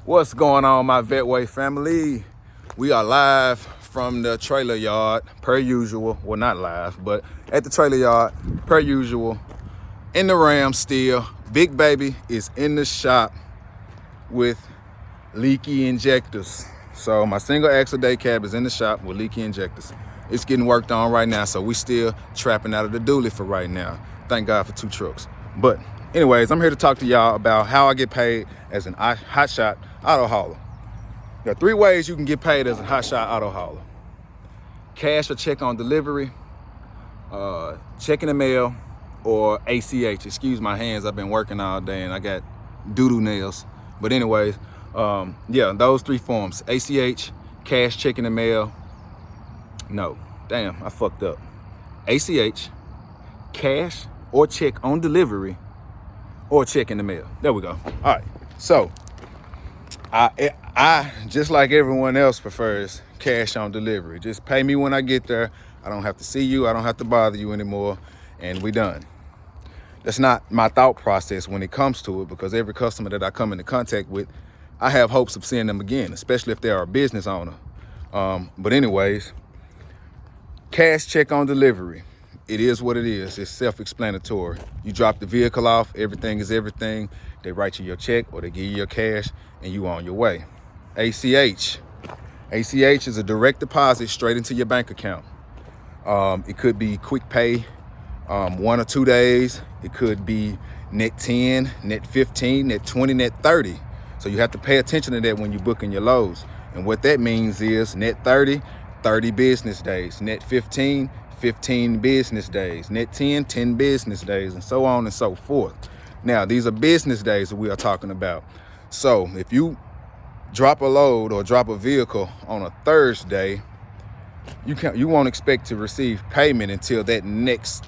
What's going on, my Vetway family? We are live from the trailer yard, per usual. Well, not live, but at the trailer yard, per usual. In the Ram still. Big Baby is in the shop with leaky injectors. So my single axle day cab is in the shop with leaky injectors. It's getting worked on right now, so we still trapping out of the dually for right now. Thank God for 2 trucks. But anyways, I'm here to talk to y'all about how I get paid as an hotshot auto hauler. There are 3 ways you can get paid as a hotshot auto hauler: cash or check on delivery, check in the mail, or ACH. Excuse my hands, I've been working all day and I got doo-doo nails. But anyways, yeah, those 3 forms: ACH, cash, check in the mail. No, damn, I fucked up. ACH, cash or check on delivery, or check in the mail. There we go. All right, so I just like everyone else prefers cash on delivery. Just pay me when I get there. I don't have to see you. I don't have to bother you anymore, and we done. That's not my thought process when it comes to it, because every customer that I come into contact with, I have hopes of seeing them again, especially if they are a business owner. But anyways, cash check on delivery. It is what it is. It's self-explanatory. You drop the vehicle off, everything is everything. They write you your check or they give you your cash and you on your way. ACH. ACH is a direct deposit straight into your bank account. It could be quick pay, 1 or 2 days. It could be net 10, net 15, net 20, net 30. So you have to pay attention to that when you're booking your loads. And what that means is net 30, 30 business days. Net 15, 15 business days. Net 10, 10 business days, and so on and so forth. Now, these are business days that we are talking about. So if you drop a load or drop a vehicle on a Thursday, you won't expect to receive payment until that next,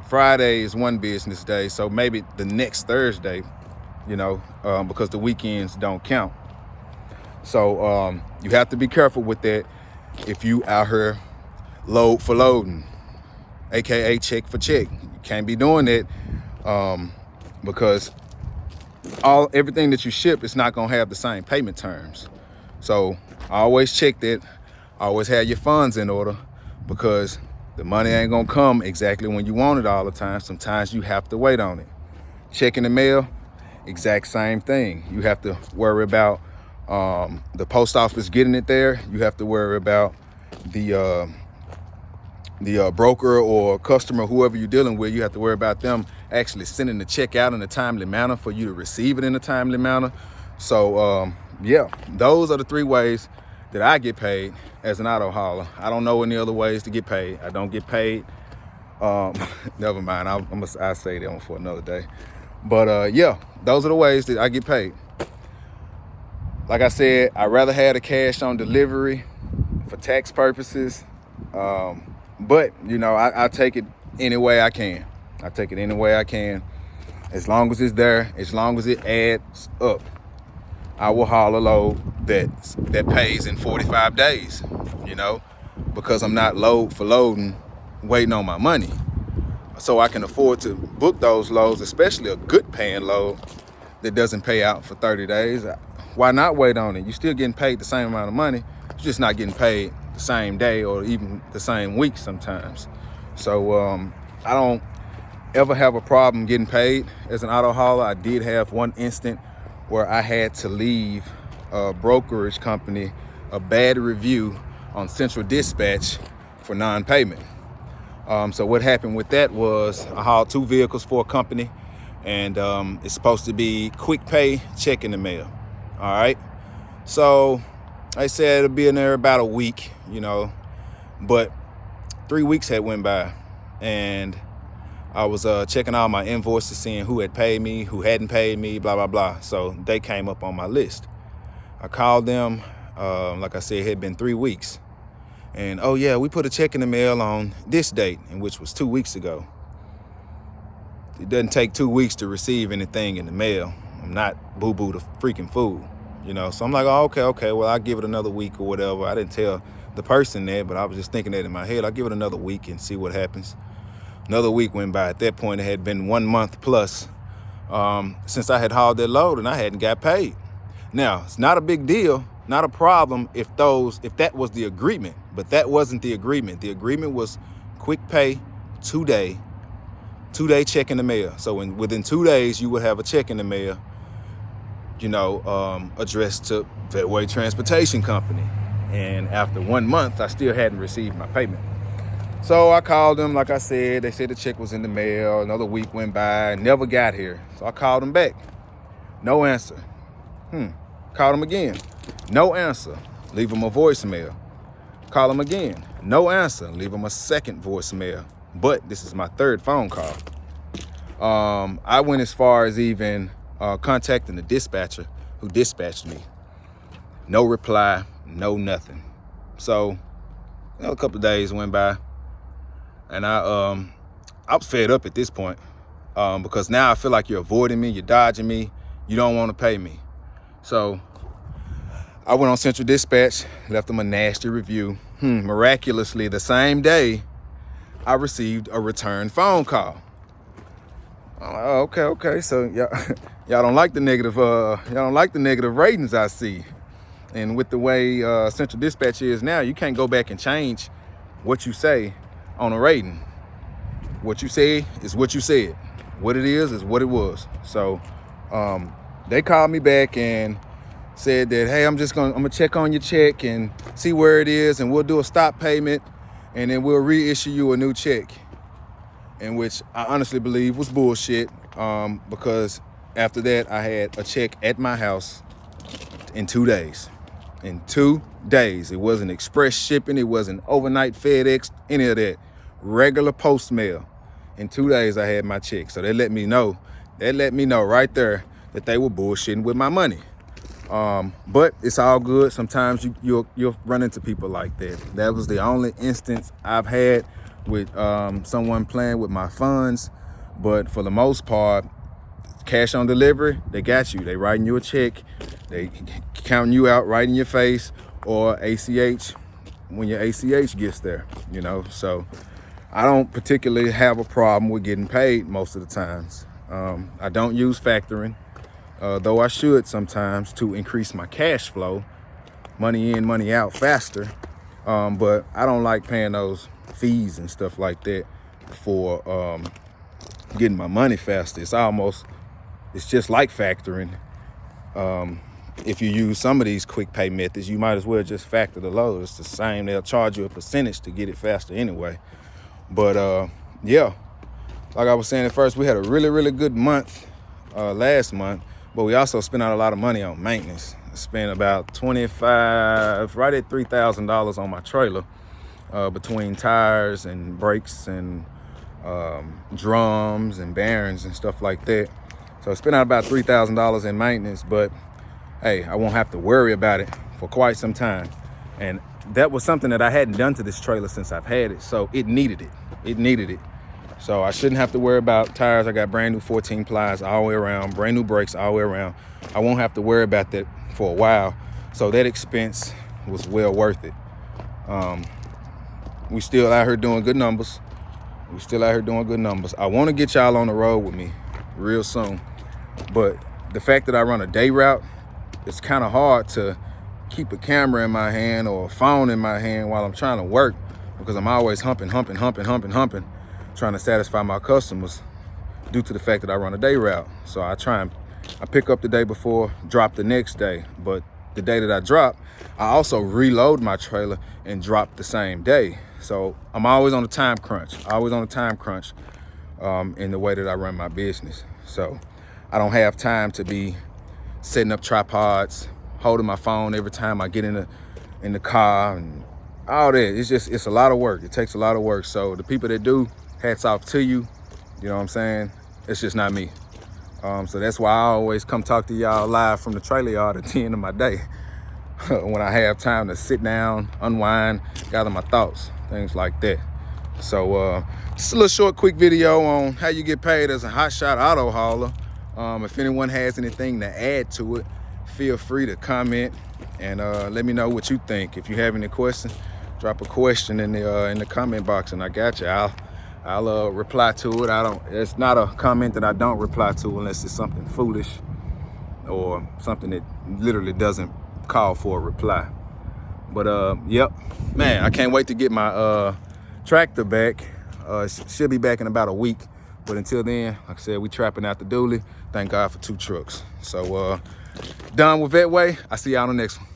Friday is 1 business day, so maybe the next Thursday, because the weekends don't count. So you have to be careful with that if you out here load for loading, aka check for check. You can't be doing that because everything that you ship is not gonna have the same payment terms. So always check that. Always have your funds in order, because the money ain't gonna come exactly when you want it all the time. Sometimes you have to wait on it. Check in the mail, exact same thing. You have to worry about the post office getting it there. You have to worry about the broker or customer, whoever you're dealing with. You have to worry about them actually sending the check out in a timely manner for you to receive it in a timely manner. So yeah, those are the 3 ways that I get paid as an auto hauler. I don't know any other ways to get paid. I don't get paid. Never mind. I'll say that one for another day. But yeah, those are the ways that I get paid. Like I said, I'd rather have the cash on delivery for tax purposes. But I take it any way I can. I take it any way I can. As long as it's there, as long as it adds up, I will haul a load that pays in 45 days, because I'm not load for loading, waiting on my money. So I can afford to book those loads, especially a good paying load that doesn't pay out for 30 days. Why not wait on it? You're still getting paid the same amount of money. You're just not getting paid the same day or even the same week sometimes. So I don't ever have a problem getting paid as an auto hauler. I did have one instant where I had to leave a brokerage company a bad review on Central Dispatch for non-payment. So what happened with that was I hauled 2 vehicles for a company, and it's supposed to be quick pay, check in the mail. All right. So I said it'll be in there about a week, but 3 weeks had went by, and I was checking all my invoices, seeing who had paid me, who hadn't paid me, blah, blah, blah. So they came up on my list. I called them. Like I said, it had been 3 weeks. And, oh, yeah, we put a check in the mail on this date, and which was 2 weeks ago. It doesn't take 2 weeks to receive anything in the mail. I'm not boo-boo the freaking fool, So I'm like, oh, okay, well, I'll give it another week or whatever. I didn't tell the person that, but I was just thinking that in my head. I'll give it another week and see what happens. Another week went by. At that point, it had been 1 month plus since I had hauled that load, and I hadn't got paid. Now, it's not a big deal, not a problem if that was the agreement, but that wasn't the agreement. The agreement was quick pay, 2-day check in the mail. So within 2 days, you would have a check in the mail, addressed to Fairway Transportation Company. And after 1 month, I still hadn't received my payment. So I called them, like I said, they said the check was in the mail. Another week went by, never got here. So I called them back. No answer. Called them again. No answer. Leave them a voicemail. Call them again. No answer. Leave them a second voicemail. But this is my third phone call. I went as far as even contacting the dispatcher who dispatched me. No reply, no nothing. So, a couple of days went by, and I was fed up at this point because now I feel like you're avoiding me, you're dodging me, you don't want to pay me. So I went on Central Dispatch, left them a nasty review. Miraculously, the same day, I received a return phone call. I'm like, oh, okay. So y'all don't like the negative ratings I see. And with the way Central Dispatch is now, you can't go back and change what you say on a rating. What you say is what you said. What it is what it was. So they called me back and said that, hey, I'm gonna check on your check and see where it is, and we'll do a stop payment, and then we'll reissue you a new check. In which I honestly believe was bullshit, because after that I had a check at my house in 2 days. In 2 days. It wasn't express shipping, it wasn't overnight FedEx, any of that. Regular post mail. In 2 days I had my check. So they let me know right there that they were bullshitting with my money. But it's all good. Sometimes you'll run into people like that. That was the only instance I've had with someone playing with my funds. But for the most part, cash on delivery, they got you. They writing you a check. They counting you out right in your face, or ACH when your ACH gets there, So I don't particularly have a problem with getting paid most of the times. I don't use factoring, though I should sometimes to increase my cash flow, money in, money out faster. But I don't like paying those fees and stuff like that for getting my money faster. It's just like factoring. If you use some of these quick pay methods, you might as well just factor the load. It's the same. They'll charge you a percentage to get it faster anyway. But yeah, like I was saying at first, we had a really, really good month last month, but we also spent out a lot of money on maintenance. I spent about right at $3,000 on my trailer, between tires and brakes and drums and bearings and stuff like that. So I spent out about $3,000 in maintenance, but hey, I won't have to worry about it for quite some time. And that was something that I hadn't done to this trailer since I've had it, so it needed it. So I shouldn't have to worry about tires. I got brand new 14 plies all the way around, brand new brakes all the way around. I won't have to worry about that for a while. So that expense was well worth it. We still out here doing good numbers. I want to get y'all on the road with me real soon. But the fact that I run a day route, it's kind of hard to keep a camera in my hand or a phone in my hand while I'm trying to work, because I'm always humping, trying to satisfy my customers due to the fact that I run a day route. So I pick up the day before, drop the next day. But the day that I drop, I also reload my trailer and drop the same day. So I'm always on a time crunch, in the way that I run my business. So I don't have time to be setting up tripods, holding my phone every time I get in the car and all that. It's a lot of work. It takes a lot of work. So the people that do, hats off to you. You know what I'm saying? It's just not me. So that's why I always come talk to y'all live from the trailer yard at the end of my day when I have time to sit down, unwind, gather my thoughts, things like that. So just a little short, quick video on how you get paid as a hotshot auto hauler. If anyone has anything to add to it, feel free to comment and let me know what you think. If you have any questions, drop a question in the comment box, and I got you. I'll reply to it. It's not a comment that I don't reply to unless it's something foolish. or something that literally doesn't call for a reply. But yep, man, I can't wait to get my tractor back. Should be back in about a week. But until then, like I said, we trapping out the dually. Thank God for 2 trucks. So done with Vetway. I see y'all on the next one.